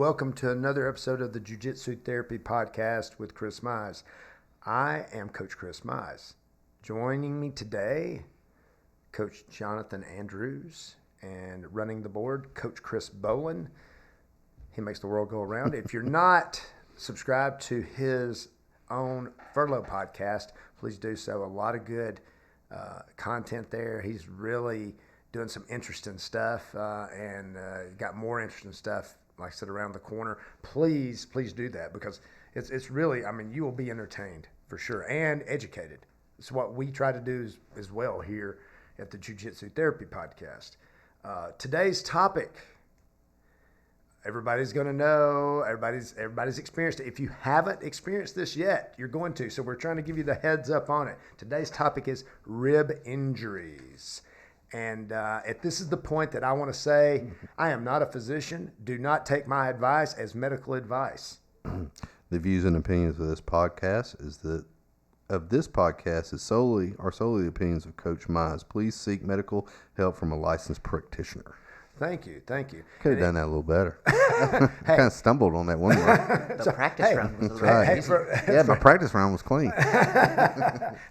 welcome to another episode of the Jiu-Jitsu Therapy Podcast with Chris Mize. I am Coach Chris Mize. Joining me today, Coach Jonathan Andrews, and running the board, Coach Chris Bowen. He makes the world go around. If you're not subscribed to his own Furlough podcast, please do so. A lot of good content there. He's really doing some interesting stuff and got more interesting stuff, like I said, around the corner. Please do that, because it's really, I mean, you will be entertained for sure and educated. It's what we try to do as well here at the Jiu-Jitsu Therapy Podcast. Today's topic, everybody's going to know, everybody's experienced it. If you haven't experienced this yet, you're going to. So we're trying to give you the heads up on it. Today's topic is rib injuries. And this is the point that I want to say, I am not a physician. Do not take my advice as medical advice. The views and opinions of this podcast are solely the opinions of Coach Mize. Please seek medical help from a licensed practitioner. Thank you. Could have done that a little better. I kind of stumbled on that one word. The practice round was right. My practice round was clean.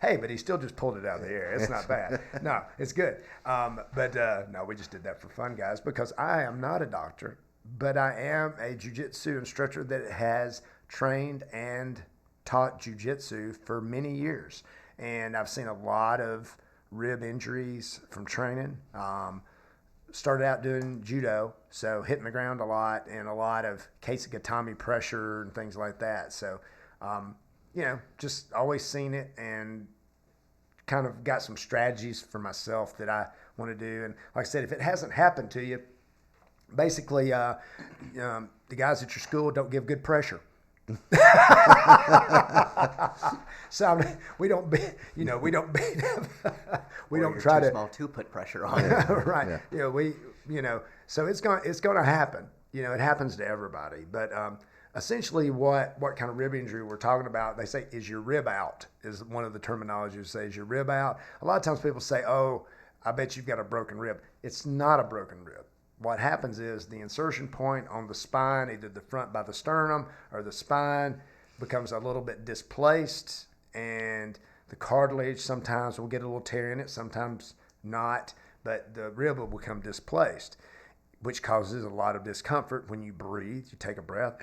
Hey, but he still just pulled it out of the air. It's not bad. No, it's good. No, we just did that for fun, guys, because I am not a doctor, but I am a jiu-jitsu instructor that has trained and taught jiu-jitsu for many years. And I've seen a lot of rib injuries from training. Started out doing judo, so hitting the ground a lot and a lot of keisagatami pressure and things like that. So, just always seen it and kind of got some strategies for myself that I want to do. And like I said, if it hasn't happened to you, basically, the guys at your school don't give good pressure. So we don't try to small to put pressure on. Right. Yeah. So it's going to happen. It happens to everybody. But essentially, what kind of rib injury we're talking about? They say, is your rib out? Is one of the terminologies. Say, is your rib out? A lot of times people say, oh, I bet you've got a broken rib. It's not a broken rib. What happens is the insertion point on the spine, either the front by the sternum or the spine, becomes a little bit displaced, and the cartilage sometimes will get a little tear in it, sometimes not, but the rib will become displaced, which causes a lot of discomfort when you breathe. You take a breath,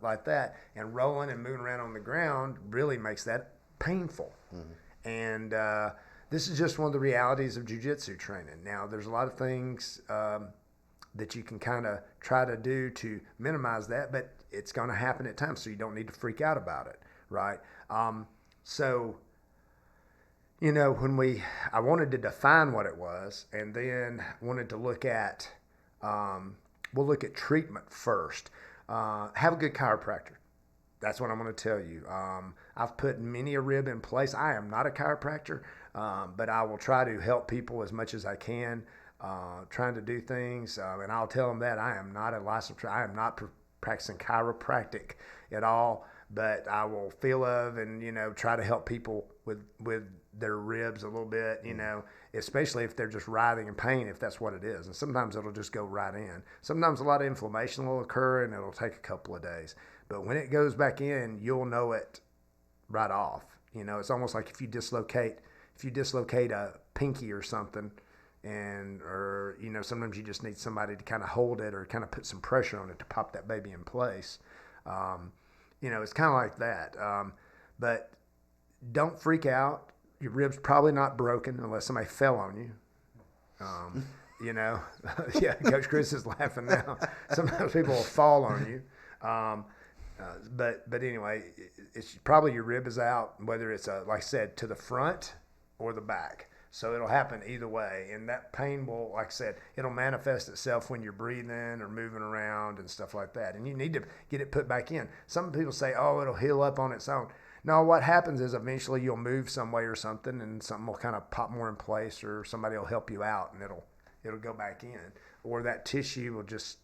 like that, and rolling and moving around on the ground really makes that painful. Mm-hmm. And this is just one of the realities of jiu-jitsu training. Now, there's a lot of things that you can kind of try to do to minimize that, but it's going to happen at times, so you don't need to freak out about it, right? I wanted to define what it was, and then wanted to look at, we'll look at treatment first. Have a good chiropractor. That's what I'm going to tell you. I've put many a rib in place. I am not a chiropractor, but I will try to help people as much as I can, trying to do things. And I'll tell them that I am not a licensed, I am not practicing chiropractic at all, but I will feel of and, try to help people with their ribs a little bit, especially if they're just writhing in pain, if that's what it is. And sometimes it'll just go right in. Sometimes a lot of inflammation will occur and it'll take a couple of days. But when it goes back in, you'll know it right off. It's almost like if you dislocate a pinky or something, or sometimes you just need somebody to kind of hold it or kind of put some pressure on it to pop that baby in place. It's kind of like that. But don't freak out. Your rib's probably not broken unless somebody fell on you. Yeah, Coach Chris is laughing now. Sometimes people will fall on you. But anyway, it's probably your rib is out, whether it's like I said, to the front or the back. So it'll happen either way, and that pain will, like I said, it'll manifest itself when you're breathing or moving around and stuff like that. And you need to get it put back in. Some people say, oh, it'll heal up on its own. No, what happens is eventually you'll move some way or something, and something will kind of pop more in place, or somebody will help you out, and it'll go back in, or that tissue will just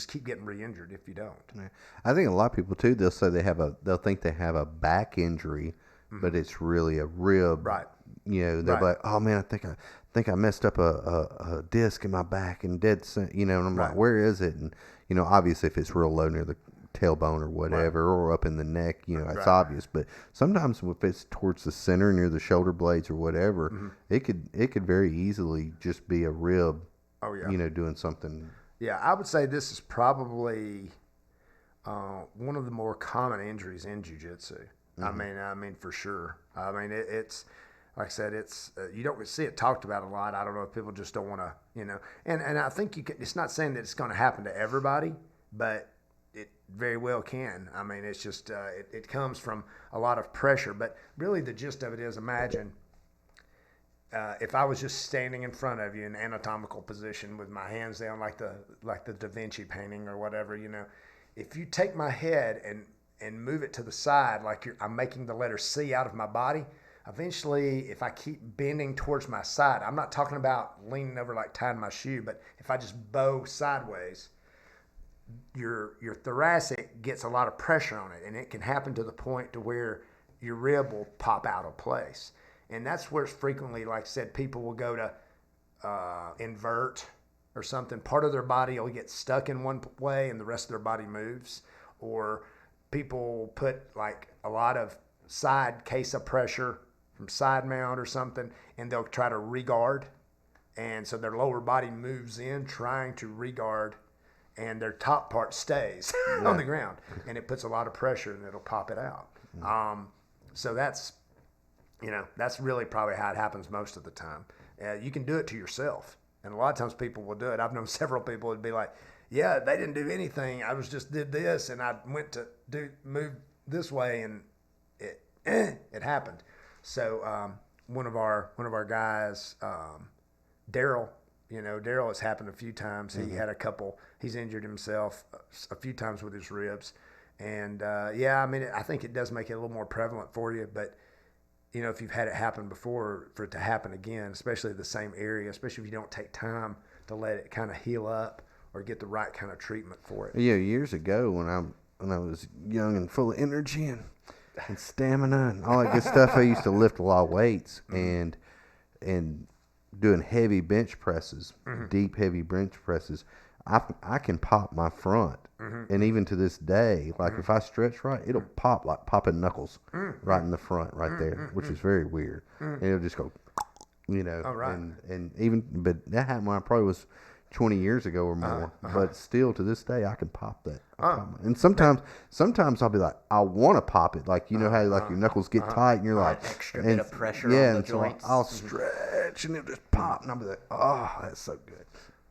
keep getting re-injured if you don't. Yeah. I think a lot of people too, they'll think they have a back injury, but it's really a rib. Right. They're like, oh man, I think think I messed up a disc in my back and dead center, and I'm Right. like, where is it? And, obviously if it's real low near the tailbone or whatever, or up in the neck, it's Right. obvious. But sometimes if it's towards the center near the shoulder blades or whatever, it could very easily just be a rib, Oh, yeah. doing something. Yeah, I would say this is probably one of the more common injuries in jiu-jitsu. I mean, for sure. I mean, it's like I said, it's you don't see it talked about a lot. I don't know if people just don't want to, And I think you can. It's not saying that it's going to happen to everybody, but it very well can. I mean, it's just it comes from a lot of pressure. But really, the gist of it is, imagine. If I was just standing in front of you in anatomical position with my hands down like the Da Vinci painting or whatever, if you take my head and move it to the side like I'm making the letter C out of my body, eventually if I keep bending towards my side, I'm not talking about leaning over like tying my shoe, but if I just bow sideways, your thoracic gets a lot of pressure on it, and it can happen to the point to where your rib will pop out of place. And that's where it's frequently, like I said, people will go to invert or something. Part of their body will get stuck in one way and the rest of their body moves. Or people put like a lot of side case of pressure from side mount or something, and they'll try to regard. And so their lower body moves in trying to regard, and their top part stays on the ground. And it puts a lot of pressure and it'll pop it out. So that's really probably how it happens most of the time. You can do it to yourself. And a lot of times people will do it. I've known several people would be like, yeah, they didn't do anything. I just did this, and I went to move this way, and it happened. So one of our guys, Daryl, Daryl has happened a few times. He had he's injured himself a few times with his ribs. And I mean, I think it does make it a little more prevalent for you, but if you've had it happen before, for it to happen again, especially the same area, especially if you don't take time to let it kind of heal up or get the right kind of treatment for it. Yeah, years ago when I was young and full of energy and stamina and all that good stuff, I used to lift a lot of weights and doing heavy bench presses, deep heavy bench presses. I can pop my front, and even to this day, like if I stretch right, it'll pop like popping knuckles right in the front, right there, which is very weird. And it'll just go, Oh, right. but that happened when I probably was 20 years ago or more. But still, to this day, I can pop that. And sometimes I'll be like, I want to pop it, like how like your knuckles get tight, and you're like extra bit of pressure on the joints. I'll stretch, and it'll just pop, and I'll be like, oh, that's so good.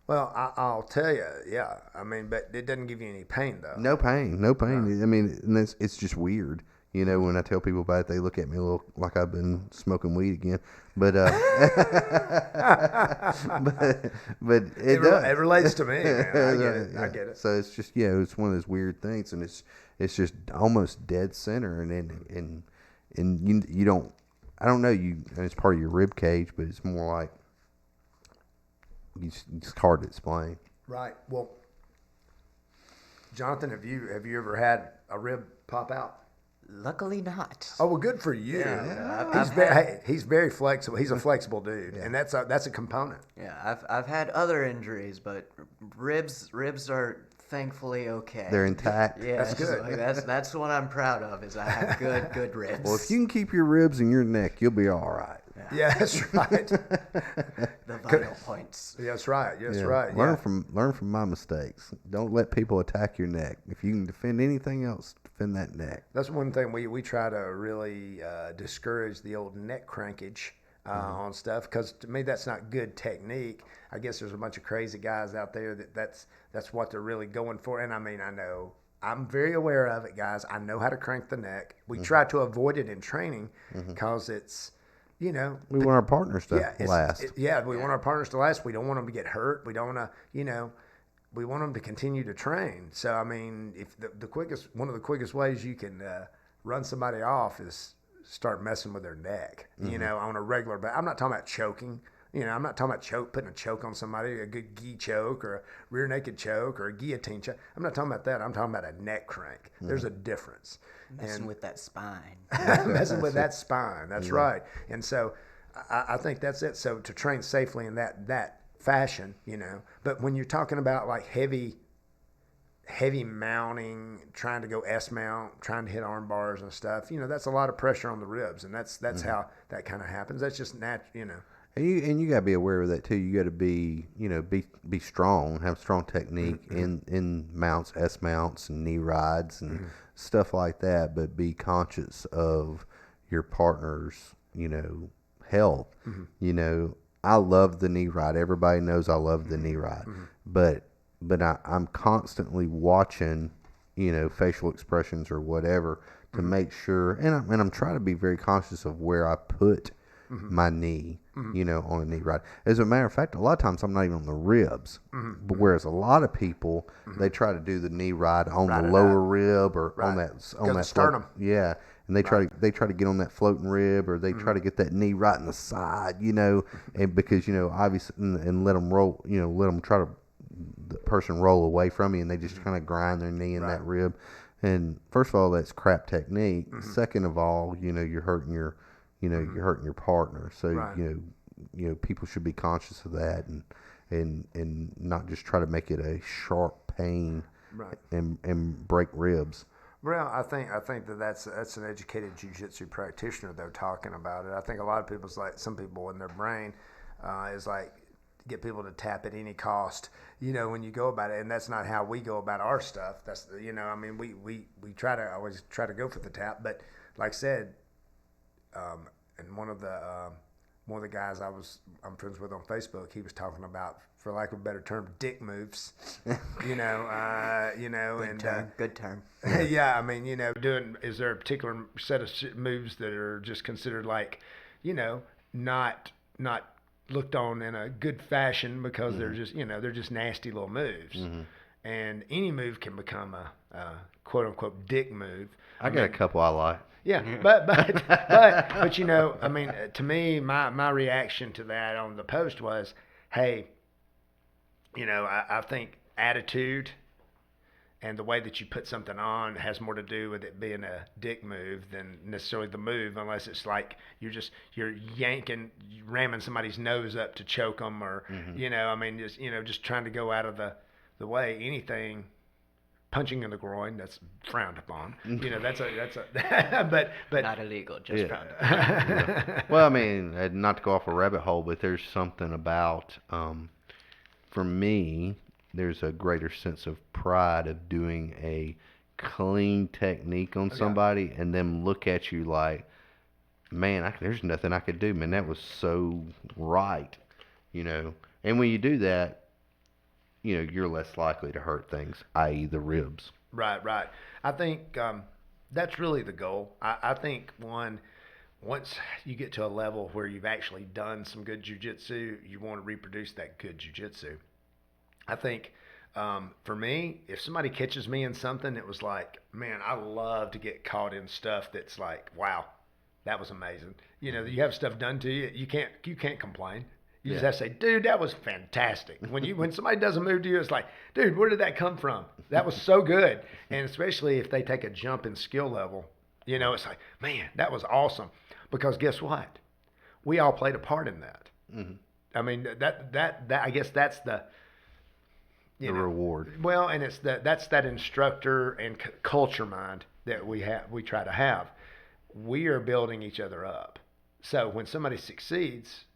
Well, I'll tell you, yeah. I mean, but it doesn't give you any pain, though. No pain. I mean, and it's just weird. When I tell people about it, they look at me a little like I've been smoking weed again. But but it does. It relates to me, man. I get it. So it's just it's one of those weird things, and it's just almost dead center, and you don't. I don't know and it's part of your rib cage, but it's more like. It's hard to explain. Right. Well, Jonathan, have you ever had a rib pop out? Luckily not. Oh, well, good for you. Yeah. He's very flexible. He's a flexible dude, and that's a component. Yeah, I've had other injuries, but ribs are thankfully okay. They're intact. Yeah, that's good. So that's what I'm proud of. Is I have good ribs. Well, if you can keep your ribs in your neck, you'll be all right. Yeah, that's right. The vital points. Yeah, that's right. Yes, right. Learn from my mistakes. Don't let people attack your neck. If you can defend anything else, defend that neck. That's one thing we try to really discourage the old neck crankage on stuff, because to me that's not good technique. I guess there's a bunch of crazy guys out there that's what they're really going for. And I mean, I know I'm very aware of it, guys. I know how to crank the neck. We try to avoid it in training because it's. We want our partners to last. We want our partners to last. We don't want them to get hurt. We don't want to, we want them to continue to train. So, I mean, if one of the quickest ways you can run somebody off is start messing with their neck, on a regular basis. I'm not talking about choking. I'm not talking about putting a choke on somebody, a good gi choke or a rear naked choke or a guillotine choke. I'm not talking about that. I'm talking about a neck crank. There's a difference. Messing with that spine. Messing with that spine. That's right. And so I think that's it. So to train safely in that fashion, but when you're talking about like heavy mounting, trying to go S mount, trying to hit arm bars and stuff, that's a lot of pressure on the ribs, and that's how that kind of happens. That's just natural. And you gotta be aware of that too. You gotta be be strong, have strong technique in mounts, S mounts, and knee rides and stuff like that. But be conscious of your partner's health. I love the knee ride. Everybody knows I love the knee ride, but I'm constantly watching facial expressions or whatever to make sure, and I'm trying to be very conscious of where I put my knee, on a knee ride. As a matter of fact, a lot of times I'm not even on the ribs, but whereas a lot of people they try to do the knee ride on the lower rib or on that sternum. Yeah, and they try to get on that floating rib, or they try to get that knee right in the side, and because obviously and let them roll, let them try to the person roll away from you, and they just kind of grind their knee in that rib. And first of all, that's crap technique. Second of all, you're hurting your you're hurting your partner. So people should be conscious of that and not just try to make it a sharp pain and break ribs. Well, I think that's an educated jiu-jitsu practitioner though talking about it. I think a lot of people's like some people in their brain is like get people to tap at any cost, when you go about it, and that's not how we go about our stuff. That's we always try to go for the tap, but like I said, and one of the guys I'm friends with on Facebook, he was talking about, for lack of a better term, dick moves, good term. Yeah, I mean, is there a particular set of moves that are just considered like, not looked on in a good fashion because they're just nasty little moves, and any move can become a quote unquote dick move. I got a couple I like. Yeah, but I mean, to me, my reaction to that on the post was, hey, I think attitude and the way that you put something on has more to do with it being a dick move than necessarily the move, unless it's like you're ramming somebody's nose up to choke them, or just trying to go out of the way. Anything punching in the groin, that's frowned upon. That's a but not illegal, just frowned upon. Yeah. Well, I mean, not to go off a rabbit hole, but there's something about for me, there's a greater sense of pride of doing a clean technique on somebody and them look at you like, man, there's nothing I could do, man. That was so right, And when you do that, you're less likely to hurt things, i.e. the ribs. Right. I think that's really the goal. I think once you get to a level where you've actually done some good jiu-jitsu, you want to reproduce that good jiu-jitsu. I think for me, if somebody catches me in something that was like, man, I love to get caught in stuff that's like, wow, that was amazing. You have stuff done to you, you can't complain. You just have to say, dude, that was fantastic. When somebody does a move to you, it's like, dude, where did that come from? That was so good. And especially if they take a jump in skill level, it's like, man, that was awesome. Because guess what? We all played a part in that. I mean, that I guess that's the reward. Well, and that's that instructor and culture mind that we try to have. We are building each other up. So when somebody succeeds,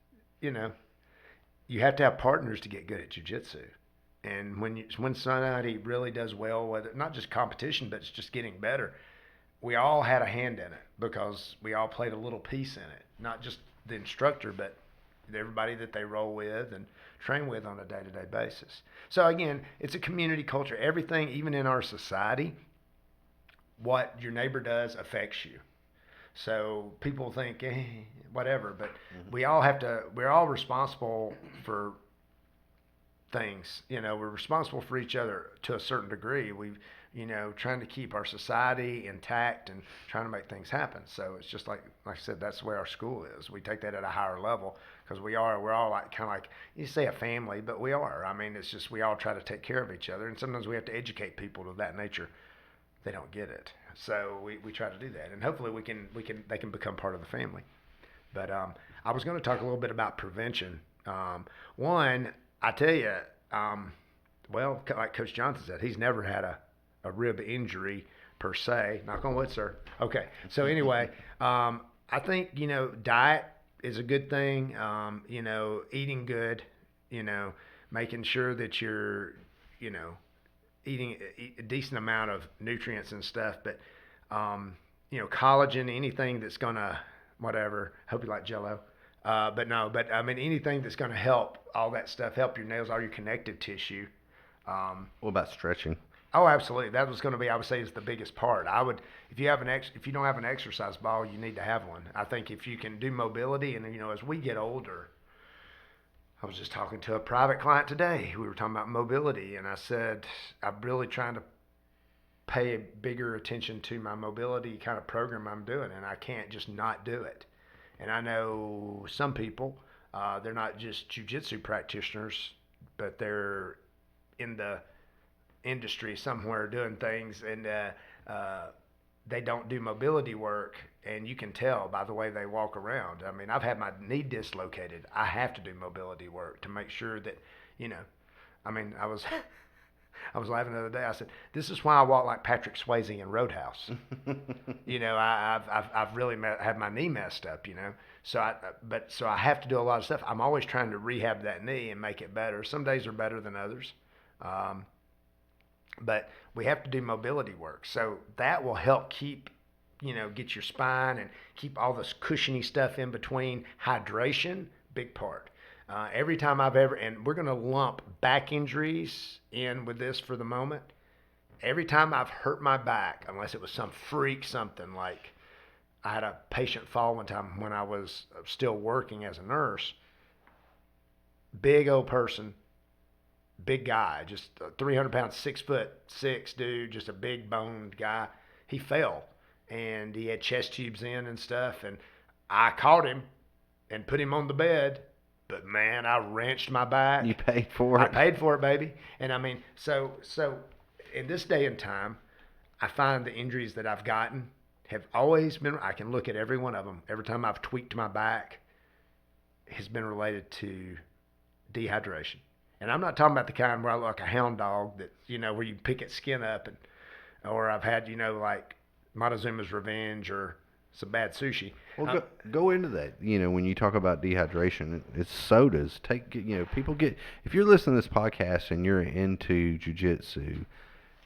you have to have partners to get good at jiu-jitsu. And when somebody really does well, whether not just competition, but it's just getting better, we all had a hand in it because we all played a little piece in it. Not just the instructor, but everybody that they roll with and train with on a day-to-day basis. So again, it's a community culture. Everything, even in our society, what your neighbor does affects you. So people think, whatever, but we're all responsible for things. We're responsible for each other to a certain degree. We've, trying to keep our society intact and trying to make things happen. So it's just like I said, that's where our school is. We take that at a higher level because we're all like kind of like, you say a family, but we are. I mean, it's just we all try to take care of each other, and sometimes we have to educate people to that nature. They don't get it. So we try to do that, and hopefully they can become part of the family. But I was going to talk a little bit about prevention. One, I tell you, well, like Coach Johnson said, he's never had a rib injury per se. Knock on wood, sir. Okay. So anyway, I think, diet is a good thing. Eating good, making sure that you're, eating a decent amount of nutrients and stuff. But, collagen, anything that's going to, whatever, hope you like Jell-O. But I mean, anything that's going to help all that stuff, help your nails, all your connective tissue. What about stretching? Oh, absolutely. That was going to be, I would say, is the biggest part. If you don't have an exercise ball, you need to have one. I think if you can do mobility, and as we get older, I was just talking to a private client today. We were talking about mobility, and I said I'm really trying to pay bigger attention to my mobility kind of program I'm doing, and I can't just not do it. And I know some people, they're not just jiu-jitsu practitioners, but they're in the industry somewhere doing things, and they don't do mobility work, and you can tell by the way they walk around. I mean, I've had my knee dislocated. I have to do mobility work to make sure that, I mean, I was laughing the other day. I said, this is why I walk like Patrick Swayze in Roadhouse. I've really had my knee messed up, So I have to do a lot of stuff. I'm always trying to rehab that knee and make it better. Some days are better than others. But we have to do mobility work. So that will help keep, get your spine and keep all this cushiony stuff in between. Hydration, big part. Every time and we're going to lump back injuries in with this for the moment. Every time I've hurt my back, unless it was some freak something, like I had a patient fall one time when I was still working as a nurse, big old person, big guy, just 300 pounds, 6'6" dude, just a big boned guy. He fell, and he had chest tubes in and stuff, and I caught him and put him on the bed. But man, I wrenched my back. You paid for it. I paid for it, baby. And I mean, so in this day and time, I find the injuries that I've gotten have always been, I can look at every one of them. Every time I've tweaked my back has been related to dehydration. And I'm not talking about the kind where I look like a hound dog that, where you pick its skin up, or I've had, like Montezuma's Revenge or some bad sushi. Well, go into that. When you talk about dehydration, it's sodas. People if you're listening to this podcast and you're into jiu-jitsu,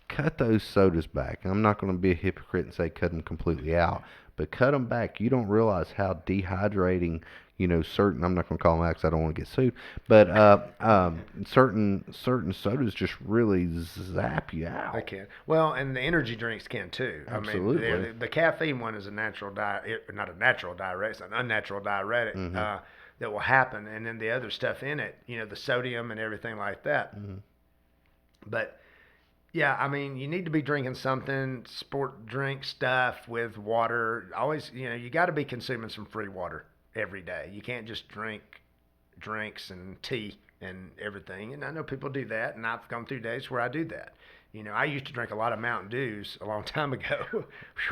cut those sodas back. I'm not going to be a hypocrite and say cut them completely out, but cut them back. You don't realize how dehydrating, certain, I'm not going to call them out because I don't want to get sued, but certain sodas just really zap you out. They can. Well, and the energy drinks can too. Absolutely. I mean, the caffeine one is a natural not a natural diuretic, it's an unnatural diuretic that will happen, and then the other stuff in it, the sodium and everything like that. Mm-hmm. But yeah, I mean, you need to be drinking something, sport drink stuff with water. Always, you got to be consuming some free water every day. You can't just drink drinks and tea and everything. And I know people do that, and I've gone through days where I do that. I used to drink a lot of Mountain Dews a long time ago.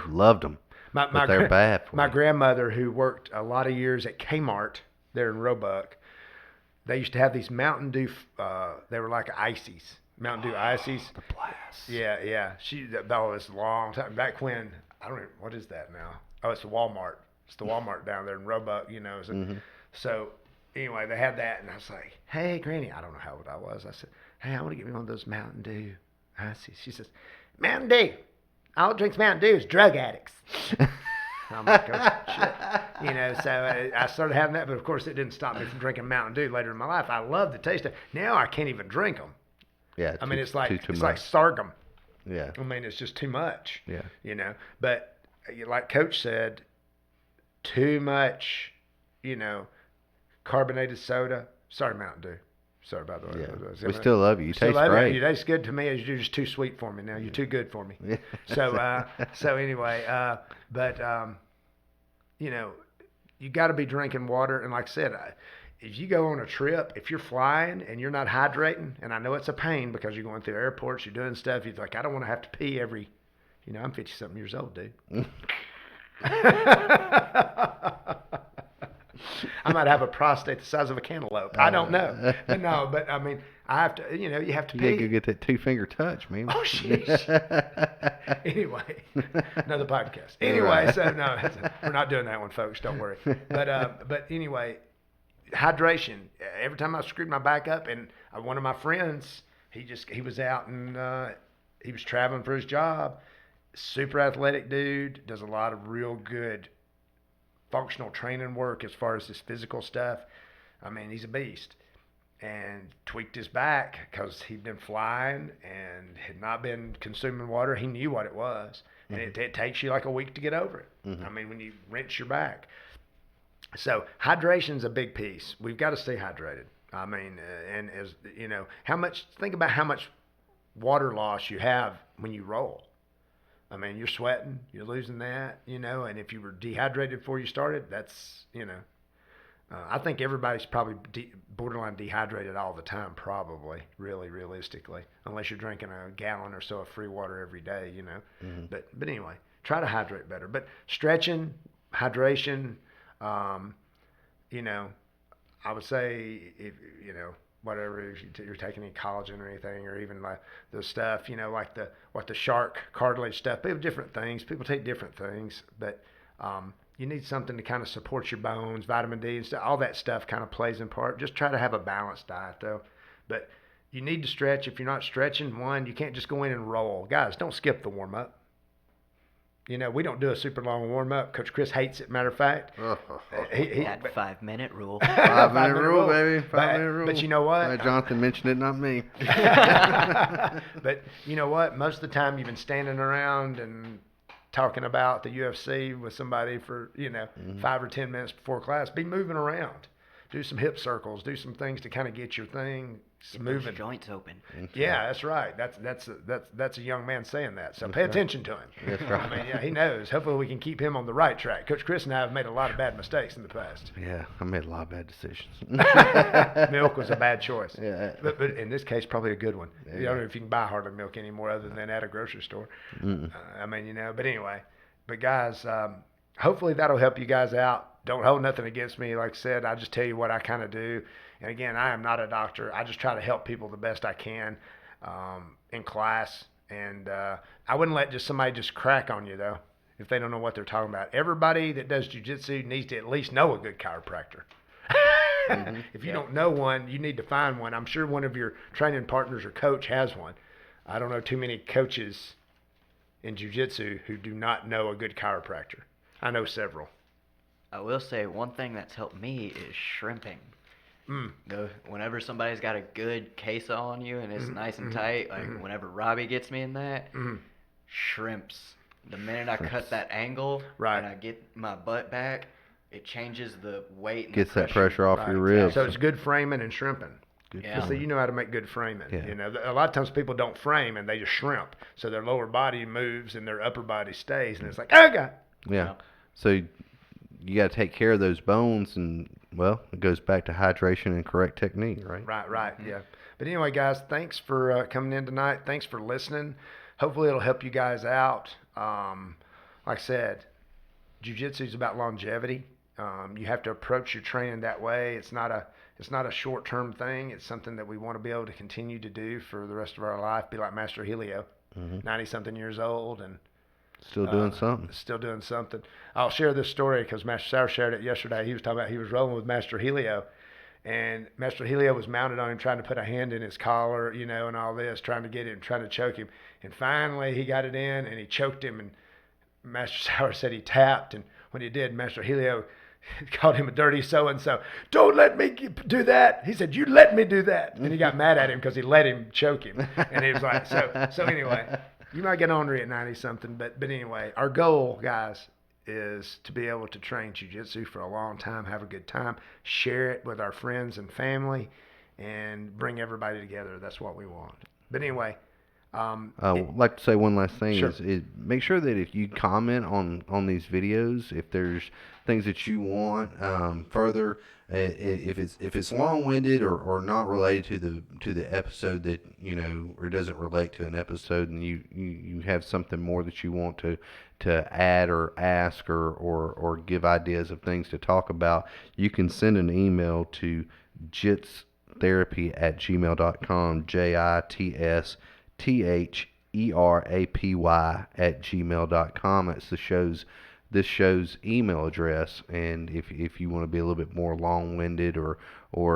Loved them. But they're bad for my you. grandmother, who worked a lot of years at Kmart there in Roebuck, they used to have these Mountain Dew, they were like ices. Mountain Dew ices. The blast. Yeah. It's a long time. Back when, I don't know, what is that now? Oh, it's the Walmart. It's the Walmart down there in Roebuck, So anyway, they had that, and I was like, hey, Granny, I don't know how old I was. I said, hey, I want to get me one of those Mountain Dew ices. She says, Mountain Dew. All that drinks Mountain Dew is drug addicts. I'm like, oh, shit. So I started having that, but of course it didn't stop me from drinking Mountain Dew later in my life. I love the taste of it. Now I can't even drink them. Yeah, I mean, it's like too like sorghum. Yeah. I mean, it's just too much. Yeah. But like Coach said, too much, carbonated soda. Sorry, Mountain Dew. Sorry, by the way. Yeah. We still love you. You taste great. You taste good to me. You're just too sweet for me now. You're too good for me. Yeah. So anyway, you got to be drinking water. And like I said, if you go on a trip, if you're flying and you're not hydrating, and I know it's a pain because you're going through airports, you're doing stuff, you're like, I don't want to have to pee every, I'm 50-something years old, dude. I might have a prostate the size of a cantaloupe. I don't know. But no, but I mean, I have to, you have to You pee. gotta go get that 2-finger touch, man. Oh, sheesh. Anyway, another podcast. Anyway, so no, we're not doing that one, folks. Don't worry. But anyway, hydration. Every time I screwed my back up, and one of my friends, he was out and he was traveling for his job. Super athletic dude, does a lot of real good functional training work as far as his physical stuff. I mean, he's a beast. And tweaked his back because he'd been flying and had not been consuming water. He knew what it was. And it takes you like a week to get over it. I mean, when you rinse your back. So hydration's a big piece. We've got to stay hydrated. I mean, and as think about how much water loss you have when you roll. I mean, you're sweating, you're losing that, and if you were dehydrated before you started, that's, I think everybody's probably borderline dehydrated all the time, probably, really, realistically, unless you're drinking a gallon or so of free water every day, But anyway, try to hydrate better. But stretching, hydration, I would say, if whatever, if you're taking any collagen or anything, or even like the stuff, like the shark cartilage stuff. They have different things. People take different things, but you need something to kind of support your bones, vitamin D and stuff. All that stuff kind of plays in part. Just try to have a balanced diet, though. But you need to stretch. If you're not stretching, you can't just go in and roll. Guys, don't skip the warm-up. We don't do a super long warm-up. Coach Chris hates it, matter of fact. That 5-minute rule. 5-minute rule, baby. 5-minute rule. But you know what? Jonathan mentioned it, not me. But you know what? Most of the time you've been standing around and talking about the UFC with somebody for, 5 or 10 minutes before class. Be moving around. Do some hip circles. Do some things to kind of get your thing moving. Joints open. Yeah, that's right. That's a young man saying that. So pay attention to him. That's right. I mean, he knows. Hopefully we can keep him on the right track. Coach Chris and I have made a lot of bad mistakes in the past. Yeah, I made a lot of bad decisions. Milk was a bad choice. Yeah. But in this case, probably a good one. I don't know if you can buy hardly milk anymore other than at a grocery store. But anyway. But guys, hopefully that'll help you guys out. Don't hold nothing against me. Like I said, I just tell you what I kind of do. And again, I am not a doctor. I just try to help people the best I can in class. And I wouldn't let somebody just crack on you, though, if they don't know what they're talking about. Everybody that does jiu-jitsu needs to at least know a good chiropractor. If you don't know one, you need to find one. I'm sure one of your training partners or coach has one. I don't know too many coaches in jiu-jitsu who do not know a good chiropractor. I know several. I will say one thing that's helped me is shrimping. Whenever somebody's got a good queso on you and it's nice and tight, like whenever Robbie gets me in that, shrimps. The minute I cut that angle and I get my butt back, it changes the weight and Gets the that pressure off your ribs. So it's good framing and shrimping. Yeah. So you know how to make good framing. Yeah. A lot of times people don't frame and they just shrimp. So their lower body moves and their upper body stays, and it's like, oh God. Yeah. So you got to take care of those bones, and it goes back to hydration and correct technique, right? Right, yeah. But anyway, guys, thanks for coming in tonight. Thanks for listening. Hopefully it'll help you guys out. Like I said, jiu-jitsu is about longevity. You have to approach your training that way. It's not a short-term thing. It's something that we want to be able to continue to do for the rest of our life. Be like Master Helio, 90-something years old, and still doing something. Still doing something. I'll share this story because Master Sauer shared it yesterday. He was talking about he was rolling with Master Helio, and Master Helio was mounted on him, trying to put a hand in his collar, and all this, trying to get him, trying to choke him. And finally, he got it in, and he choked him. And Master Sauer said he tapped, and when he did, Master Helio called him a dirty so-and-so. Don't let me do that. He said, you let me do that. And he got mad at him because he let him choke him. And he was like, so anyway. You might get ornery at 90-something, but anyway, our goal, guys, is to be able to train jiu-jitsu for a long time, have a good time, share it with our friends and family, and bring everybody together. That's what we want. But anyway. I'd like to say one last thing. Sure. Is make sure that if you comment on these videos, if there's things that you want further If it's long-winded or not related to the episode that or doesn't relate to an episode, and you have something more that you want to add or ask or give ideas of things to talk about, you can send an email to jitstherapy@gmail.com, jitstherapy@gmail.com. That's this show's email address. And if you want to be a little bit more long-winded, or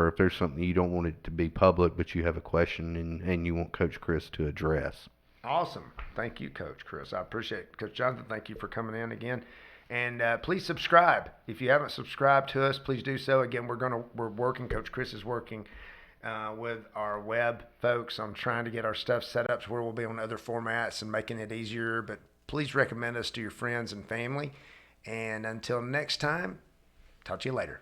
if there's something you don't want it to be public but you have a question and you want Coach Chris to address. Awesome. Thank you, Coach Chris. I appreciate it. Coach Jonathan, thank you for coming in again. And please subscribe. If you haven't subscribed to us, please do so. Again, we're working. Coach Chris is working with our web folks on trying to get our stuff set up to where we'll be on other formats and making it easier. But please recommend us to your friends and family. And until next time, talk to you later.